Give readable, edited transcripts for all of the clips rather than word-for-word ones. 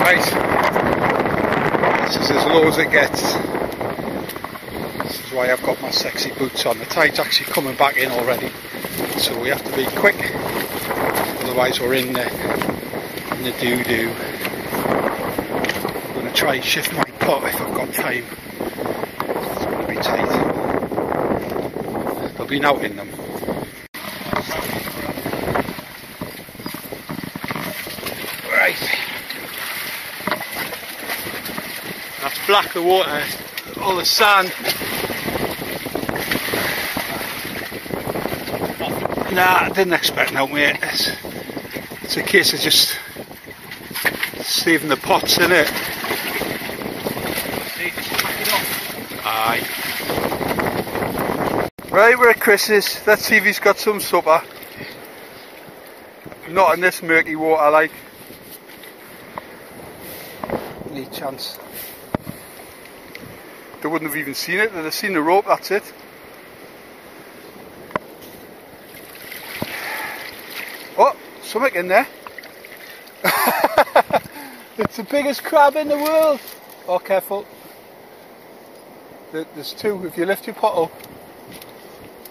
Right, this is as low as it gets. This is why I've got my sexy boots on. The tide's actually coming back in already, so we have to be quick, otherwise we're in the doo-doo. I'm going to try and shift my pot if I've got time. It's going to be tight. There'll be nout in them. Right. That's black, the water, all the sand. Nah, I didn't expect no, mate. It's a case of just saving the pots in it. Aye. Right, we're at Chris's. Let's see if he's got some supper. Not in this murky water, like. Any chance? They wouldn't have even seen it. They'd have seen the rope, that's it. Oh, something in there. It's the biggest crab in the world. Oh, careful. There's two. If you lift your pot up.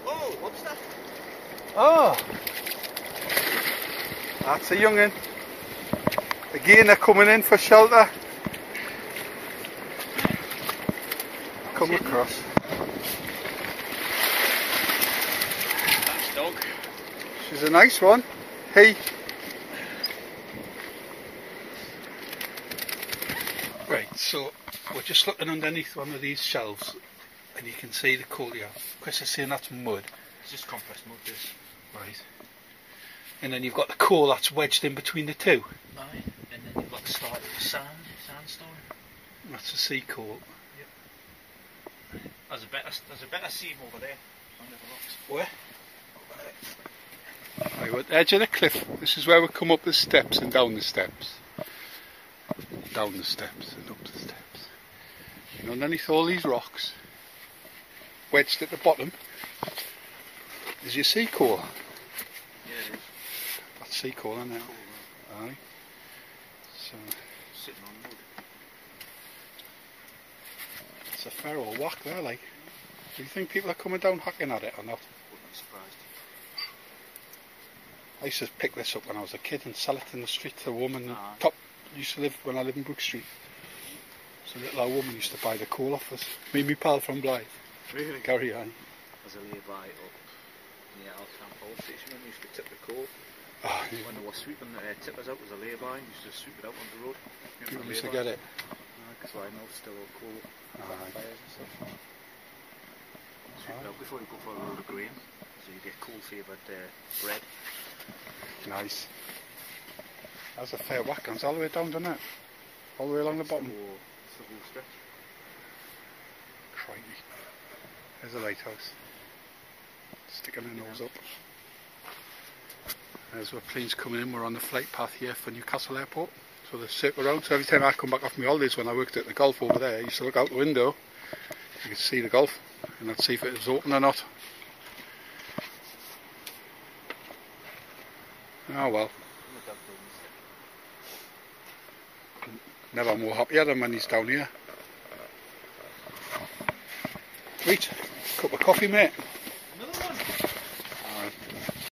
Oh, what's that? Oh. That's a young'un. Again, they're coming in for shelter. Come across. That's dog. She's a nice one. Hey. Right, so we're just looking underneath one of these shelves and you can see the courtyard. Chris is saying that's mud. It's just compressed mud, this. Right. And then you've got the coal that's wedged in between the two. Aye. And then you've got the start of the sandstone. That's the sea coal. Yep. There's a better seam over there under the rocks. Where? Right, we're at the edge of the cliff. This is where we come up the steps and down the steps. Down the steps and up the steps. And underneath all these rocks, wedged at the bottom, is your sea coal. Yeah, it is. That's sea coal, isn't it? Aye. So, sitting on wood. it's a fair old whack there, like. Do you think people are coming down hacking at it or not? Wouldn't be surprised. I used to pick this up when I was a kid and sell it in the street to a woman. Aye. Used to live when I lived in Brook Street. So a little old woman used to buy the coal off us. Me and my pal from Blythe. Really? Gary, aye. There's a lay-by up near Alcamp Power Station when they used to tip the coal. Oh, yeah. When they were sweeping the tippers out, there's a lay-by and you used to sweep it out on the road. People used to get it. Because I know it's still all coal. Fires and stuff. Sweep it out before you go for a load of grain. So you get coal-favoured bread. Nice. That's a fair whack. Comes all the way down, doesn't it? All the way along the bottom. It's the whole stretch. Crikey. There's a lighthouse. Sticking their nose up. There's where planes coming in. We're on the flight path here for Newcastle Airport. So they circle around. So every time I come back off my holidays when I worked at the golf over there, I used to look out the window. You could see the golf and I'd see if it was open or not. Oh well. Never more happier than when he's down here. Right, cup of coffee, mate.